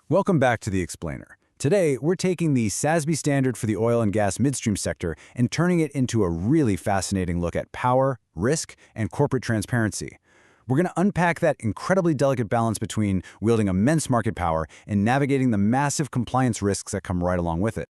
Welcome back to The Explainer. Today, we're taking the SASB standard for the oil and gas midstream sector and turning it into a really fascinating look at power, risk, and corporate transparency. We're going to unpack that incredibly delicate balance between wielding immense market power and navigating the massive compliance risks that come right along with it.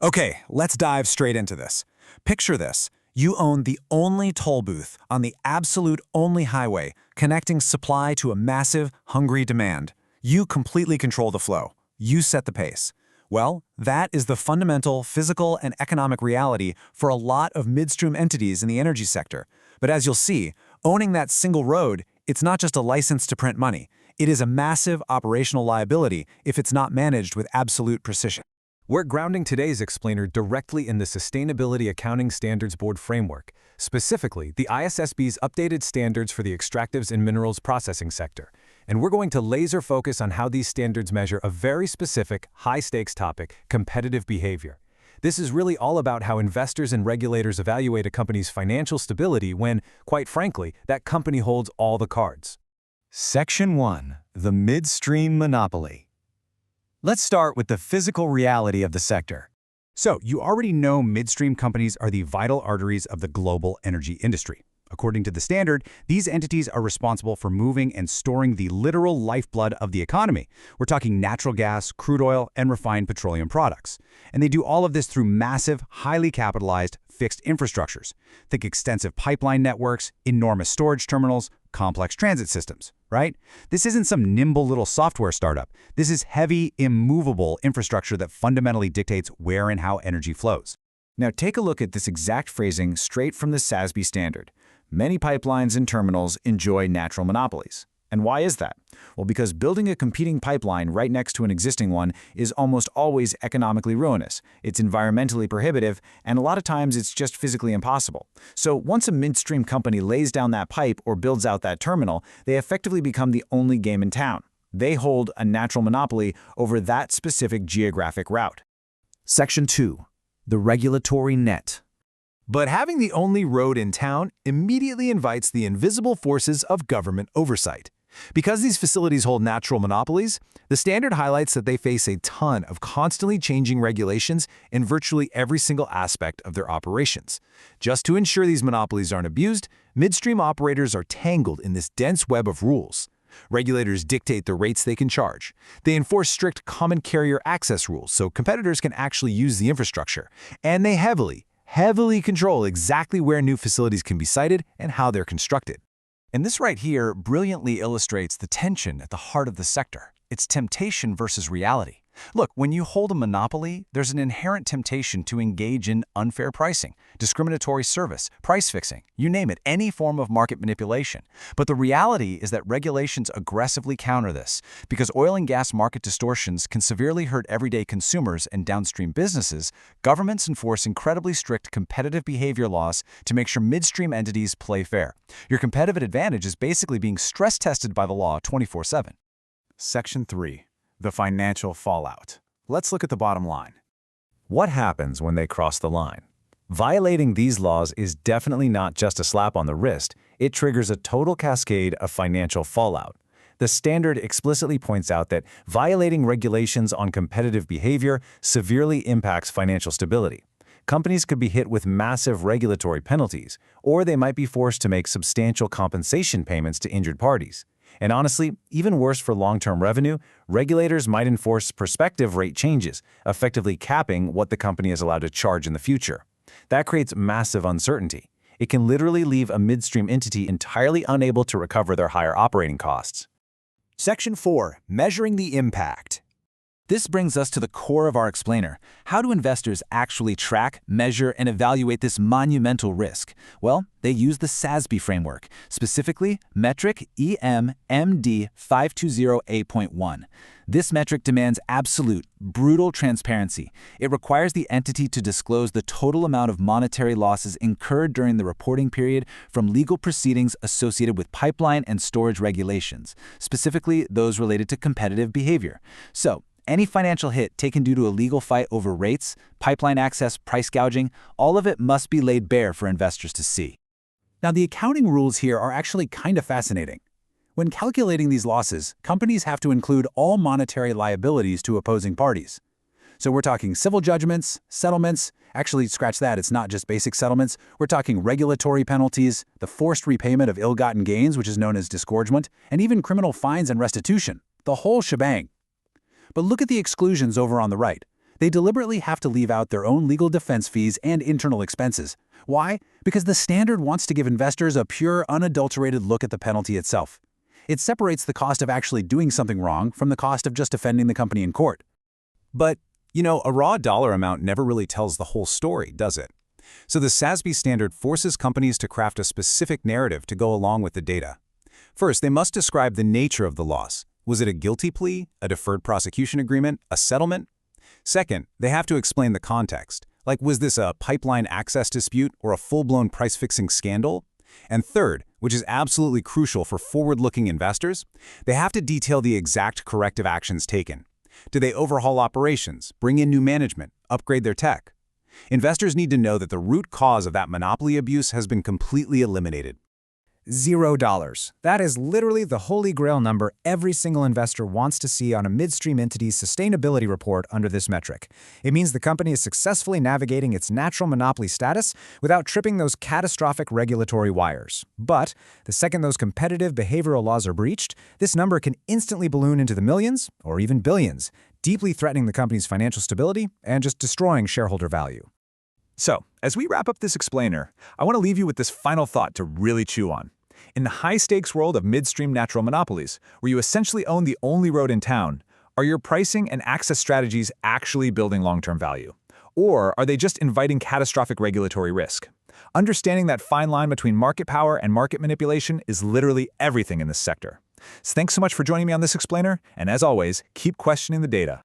Okay, let's dive straight into this. Picture this. You own the only toll booth on the absolute only highway connecting supply to a massive, hungry demand. You completely control the flow. You set the pace. Well, that is the fundamental physical and economic reality for a lot of midstream entities in the energy sector. But as you'll see, owning that single road, it's not just a license to print money. It is a massive operational liability if it's not managed with absolute precision. We're grounding today's explainer directly in the Sustainability Accounting Standards Board framework, specifically the ISSB's updated standards for the extractives and minerals processing sector. And we're going to laser focus on how these standards measure a very specific, high-stakes topic, competitive behavior. This is really all about how investors and regulators evaluate a company's financial stability when, quite frankly, that company holds all the cards. Section 1. The Midstream Monopoly. Let's start with the physical reality of the sector. So, you already know midstream companies are the vital arteries of the global energy industry. According to the standard, these entities are responsible for moving and storing the literal lifeblood of the economy. We're talking natural gas, crude oil, and refined petroleum products. And they do all of this through massive, highly capitalized, fixed infrastructures. Think extensive pipeline networks, enormous storage terminals, complex transit systems, right? This isn't some nimble little software startup. This is heavy, immovable infrastructure that fundamentally dictates where and how energy flows. Now take a look at this exact phrasing straight from the SASB standard. Many pipelines and terminals enjoy natural monopolies. And why is that? Well, because building a competing pipeline right next to an existing one is almost always economically ruinous. It's environmentally prohibitive, and a lot of times it's just physically impossible. So once a midstream company lays down that pipe or builds out that terminal, they effectively become the only game in town. They hold a natural monopoly over that specific geographic route. Section 2. The regulatory net. But having the only road in town immediately invites the invisible forces of government oversight. Because these facilities hold natural monopolies, the standard highlights that they face a ton of constantly changing regulations in virtually every single aspect of their operations. Just to ensure these monopolies aren't abused, midstream operators are tangled in this dense web of rules. Regulators dictate the rates they can charge. They enforce strict common carrier access rules so competitors can actually use the infrastructure. And they heavily control exactly where new facilities can be sited and how they're constructed. And this right here brilliantly illustrates the tension at the heart of the sector. It's temptation versus reality. Look, when you hold a monopoly, there's an inherent temptation to engage in unfair pricing, discriminatory service, price fixing, you name it, any form of market manipulation. But the reality is that regulations aggressively counter this, because oil and gas market distortions can severely hurt everyday consumers and downstream businesses. Governments enforce incredibly strict competitive behavior laws to make sure midstream entities play fair. Your competitive advantage is basically being stress tested by the law 24/7. Section 3. The financial fallout. Let's look at the bottom line. What happens when they cross the line? Violating these laws is definitely not just a slap on the wrist. It triggers a total cascade of financial fallout. The standard explicitly points out that violating regulations on competitive behavior severely impacts financial stability. Companies could be hit with massive regulatory penalties, or they might be forced to make substantial compensation payments to injured parties. And honestly, even worse for long-term revenue, regulators might enforce prospective rate changes, effectively capping what the company is allowed to charge in the future. That creates massive uncertainty. It can literally leave a midstream entity entirely unable to recover their higher operating costs. Section 4. Measuring the impact. This brings us to the core of our explainer. How do investors actually track, measure, and evaluate this monumental risk? Well, they use the SASB framework, specifically metric EMMD 520A.1. This metric demands absolute, brutal transparency. It requires the entity to disclose the total amount of monetary losses incurred during the reporting period from legal proceedings associated with pipeline and storage regulations, specifically those related to competitive behavior. So, any financial hit taken due to a legal fight over rates, pipeline access, price gouging, all of it must be laid bare for investors to see. Now, the accounting rules here are actually kind of fascinating. When calculating these losses, companies have to include all monetary liabilities to opposing parties. So we're talking civil judgments, settlements. Actually, scratch that, it's not just basic settlements. We're talking regulatory penalties, the forced repayment of ill-gotten gains, which is known as disgorgement, and even criminal fines and restitution. The whole shebang. But look at the exclusions over on the right. They deliberately have to leave out their own legal defense fees and internal expenses. Why? Because the standard wants to give investors a pure, unadulterated look at the penalty itself. It separates the cost of actually doing something wrong from the cost of just defending the company in court. But, a raw dollar amount never really tells the whole story, does it? So the SASB standard forces companies to craft a specific narrative to go along with the data. First, they must describe the nature of the loss. Was it a guilty plea, a deferred prosecution agreement, a settlement? Second, they have to explain the context. Like, was this a pipeline access dispute or a full-blown price-fixing scandal? And third, which is absolutely crucial for forward-looking investors, they have to detail the exact corrective actions taken. Did they overhaul operations, bring in new management, upgrade their tech? Investors need to know that the root cause of that monopoly abuse has been completely eliminated. $0. That is literally the holy grail number every single investor wants to see on a midstream entity's sustainability report under this metric. It means the company is successfully navigating its natural monopoly status without tripping those catastrophic regulatory wires. But the second those competitive behavioral laws are breached, this number can instantly balloon into the millions or even billions, deeply threatening the company's financial stability and just destroying shareholder value. So, as we wrap up this explainer, I want to leave you with this final thought to really chew on. In the high-stakes world of midstream natural monopolies, where you essentially own the only road in town, are your pricing and access strategies actually building long-term value? Or are they just inviting catastrophic regulatory risk? Understanding that fine line between market power and market manipulation is literally everything in this sector. So thanks so much for joining me on this explainer, and as always, keep questioning the data.